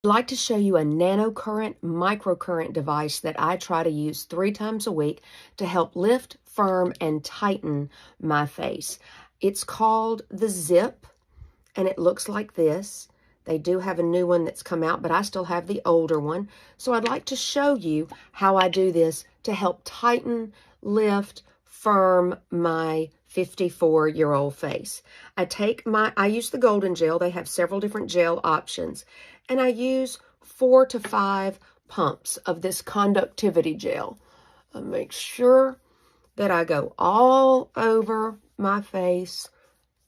I'd like to show you a nanocurrent microcurrent device that I try to use 3 times a week to help lift, firm, and tighten my face. It's called the ZIIP, and it looks like this. They do have a new one that's come out, but I still have the older one. So I'd like to show you how I do this to help tighten, lift, firm my 54-year-old face. I use the golden gel. They have several different gel options. And I use 4 to 5 pumps of this conductivity gel. I make sure that I go all over my face,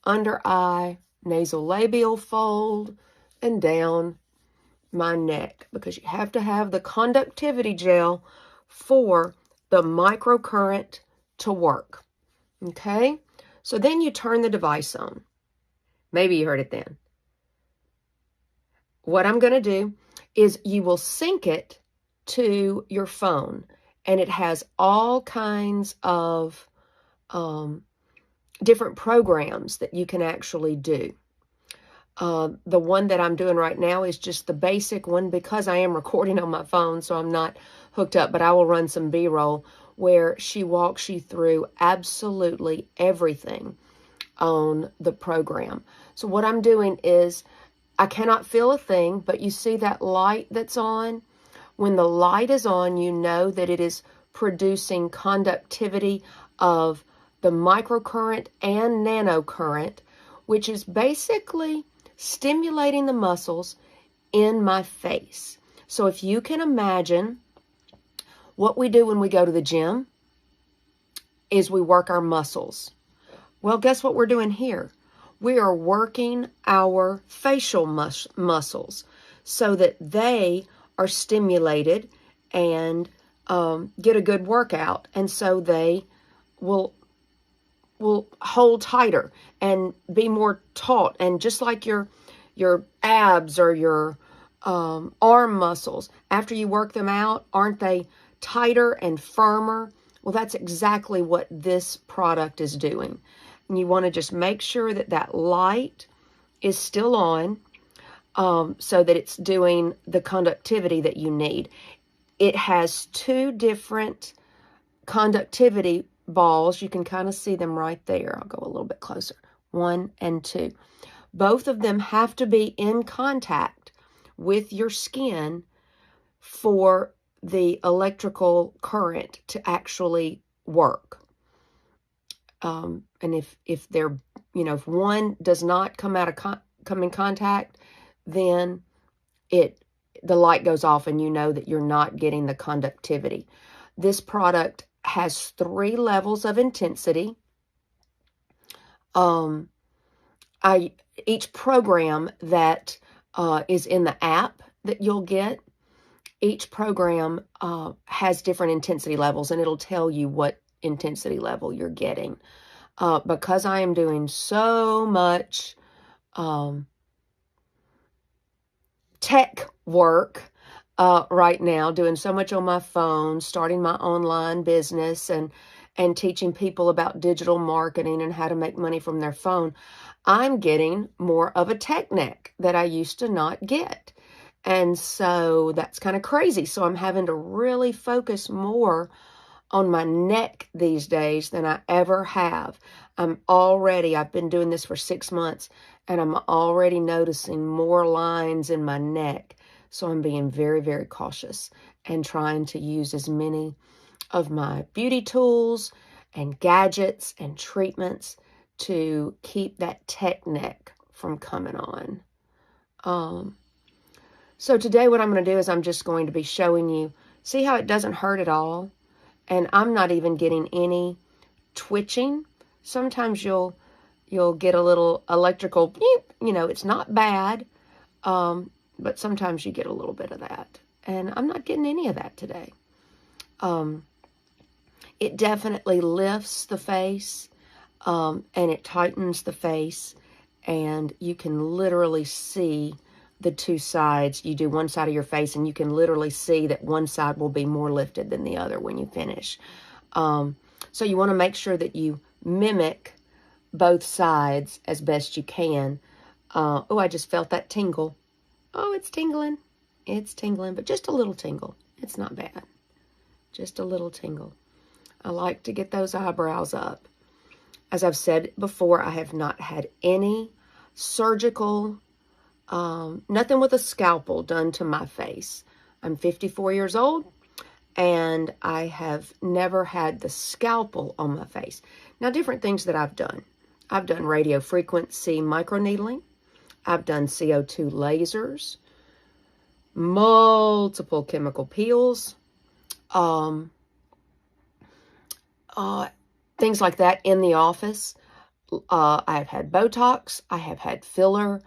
under eye, nasolabial fold, and down my neck, because you have to have the conductivity gel for the microcurrent to work. Okay? So then you turn the device on. Maybe you heard it then. What I'm going to do is you will sync it to your phone, and it has all kinds of different programs that you can actually do. The one that I'm doing right now is just the basic one because I am recording on my phone, so I'm not hooked up, but I will run some B-roll where she walks you through absolutely everything on the program. So what I'm doing is I cannot feel a thing, but you see that light that's on? When the light is on, you know that it is producing conductivity of the microcurrent and nanocurrent, which is basically stimulating the muscles in my face. So if you can imagine, what we do when we go to the gym is we work our muscles. Well, guess what we're doing here? We are working our facial muscles so that they are stimulated and get a good workout, and so they will hold tighter and be more taut. And just like your abs or your arm muscles, after you work them out, aren't they tighter and firmer? Well, that's exactly what this product is doing. And you want to just make sure that that light is still on so that it's doing the conductivity that you need. It has 2 different conductivity balls. You can kind of see them right there. I'll go a little bit closer. 1 and 2. Both of them have to be in contact with your skin for the electrical current to actually work. And if they're, if one does not come in contact, then the light goes off and you know that you're not getting the conductivity. This product has 3 levels of intensity. Each program that is in the app that you'll get, each program has different intensity levels, and it'll tell you what intensity level you're getting. Because I am doing so much tech work right now, doing so much on my phone, starting my online business and teaching people about digital marketing and how to make money from their phone, I'm getting more of a tech neck that I used to not get. And so that's kind of crazy. So I'm having to really focus more on my neck these days than I ever have. I've been doing this for 6 months, and I'm already noticing more lines in my neck. So I'm being very, very cautious and trying to use as many of my beauty tools and gadgets and treatments to keep that tech neck from coming on. So today what I'm going to do is I'm just going to be showing you, see how it doesn't hurt at all? And I'm not even getting any twitching. Sometimes you'll get a little electrical, it's not bad, but sometimes you get a little bit of that. And I'm not getting any of that today. It definitely lifts the face, and it tightens the face, and you can literally see the 2 sides. You do one side of your face, and you can literally see that one side will be more lifted than the other when you finish. So you want to make sure that you mimic both sides as best you can. Oh, I just felt that tingle. Oh, it's tingling. It's tingling, but just a little tingle. It's not bad. Just a little tingle. I like to get those eyebrows up. As I've said before, I have not had any surgical, nothing with a scalpel done to my face. I'm 54 years old, and I have never had the scalpel on my face. Now, different things that I've done. I've done radio frequency microneedling. I've done CO2 lasers, multiple chemical peels, things like that in the office. I've had Botox. I have had filler.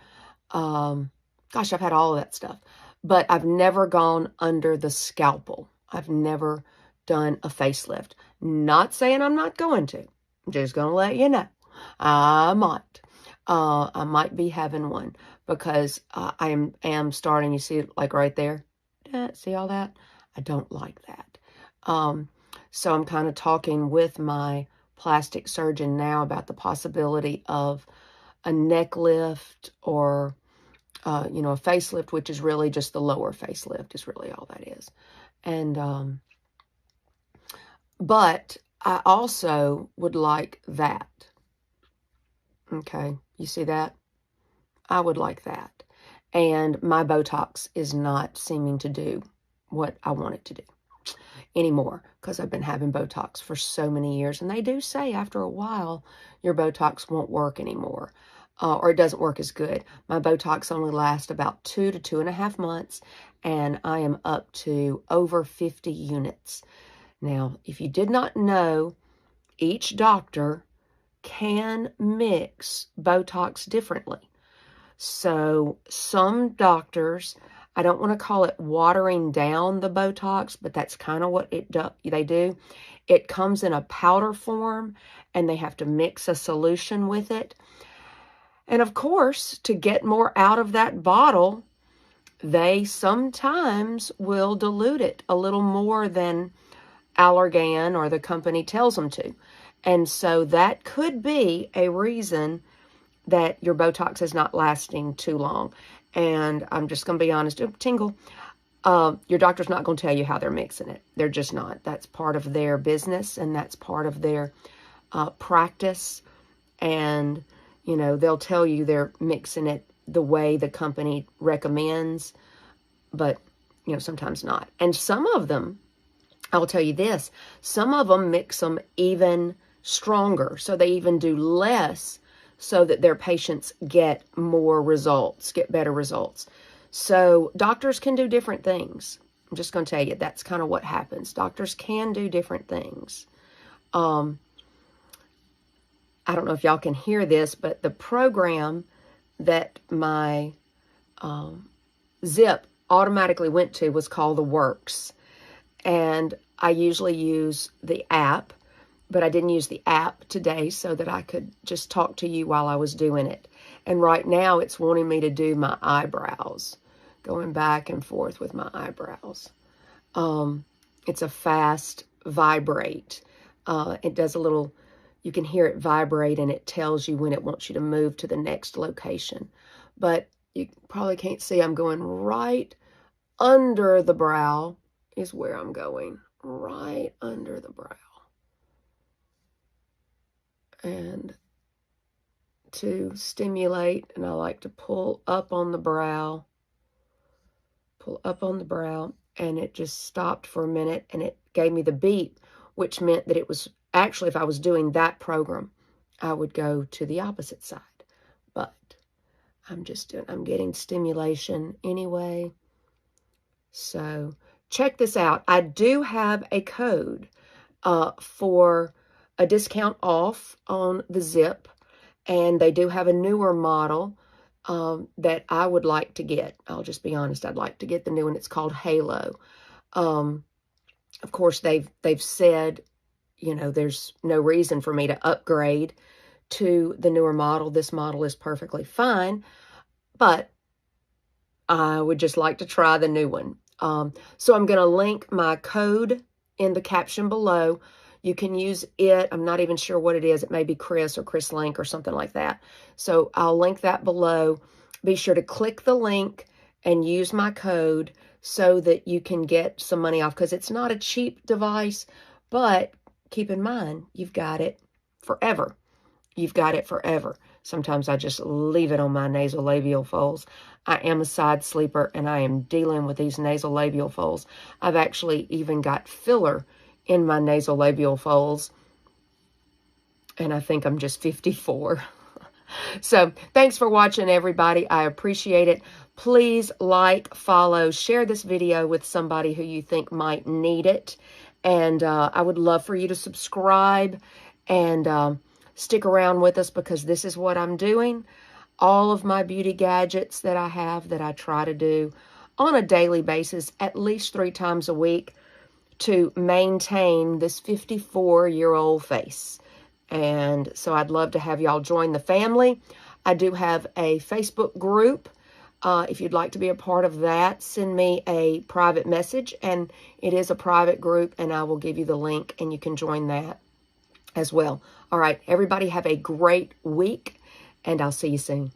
Gosh, I've had all of that stuff. But I've never gone under the scalpel. I've never done a facelift. Not saying I'm not going to. I'm just going to let you know. I might. I might be having one because I am starting, you see, like right there. See all that? I don't like that. So I'm kind of talking with my plastic surgeon now about the possibility of a neck lift or, a facelift, which is really just the lower facelift is really all that is. And, but I also would like that. Okay, you see that? I would like that. And my Botox is not seeming to do what I want it to do anymore because I've been having Botox for so many years. And they do say after a while, your Botox won't work anymore. Or it doesn't work as good. My Botox only lasts about 2 to 2.5 months, and I am up to over 50 units. Now, if you did not know, each doctor can mix Botox differently. So some doctors, I don't want to call it watering down the Botox, but that's kind of what they do. It comes in a powder form, and they have to mix a solution with it. And of course, to get more out of that bottle, they sometimes will dilute it a little more than Allergan or the company tells them to. And so that could be a reason that your Botox is not lasting too long. And I'm just going to be honest, tingle, your doctor's not going to tell you how they're mixing it. They're just not. That's part of their business, and that's part of their practice. And they'll tell you they're mixing it the way the company recommends, but, sometimes not. And some of them, I'll tell you this, some of them mix them even stronger. So they even do less so that their patients get more results, get better results. So doctors can do different things. I'm just going to tell you, that's kind of what happens. Doctors can do different things. I don't know if y'all can hear this, but the program that my ZIIP automatically went to was called The Works. And I usually use the app, but I didn't use the app today so that I could just talk to you while I was doing it. And right now it's wanting me to do my eyebrows, going back and forth with my eyebrows. It's a fast vibrate. It does a little... You can hear it vibrate, and it tells you when it wants you to move to the next location. But you probably can't see. I'm going right under the brow is where I'm going. Right under the brow. And to stimulate, and I like to pull up on the brow. Pull up on the brow, and it just stopped for a minute, and it gave me the beep, which meant that it was... Actually, if I was doing that program, I would go to the opposite side. But I'm getting stimulation anyway. So check this out. I do have a code for a discount off on the ZIIP. And they do have a newer model that I would like to get. I'll just be honest. I'd like to get the new one. It's called Halo. Of course, they've said... there's no reason for me to upgrade to the newer model. This model is perfectly fine, but I would just like to try the new one. So I'm going to link my code in the caption below. You can use it. I'm not even sure what it is. It may be Chris or Chris Link or something like that. So I'll link that below. Be sure to click the link and use my code so that you can get some money off, because it's not a cheap device, but keep in mind, you've got it forever. You've got it forever. Sometimes I just leave it on my nasolabial folds. I am a side sleeper, and I am dealing with these nasolabial folds. I've actually even got filler in my nasolabial folds, and I think I'm just 54. So thanks for watching, everybody. I appreciate it. Please like, follow, share this video with somebody who you think might need it. And I would love for you to subscribe and stick around with us, because this is what I'm doing. All of my beauty gadgets that I have, that I try to do on a daily basis, at least 3 times a week, to maintain this 54-year-old face. And so I'd love to have y'all join the family. I do have a Facebook group. If you'd like to be a part of that, send me a private message, and it is a private group, and I will give you the link, and you can join that as well. All right, everybody have a great week, and I'll see you soon.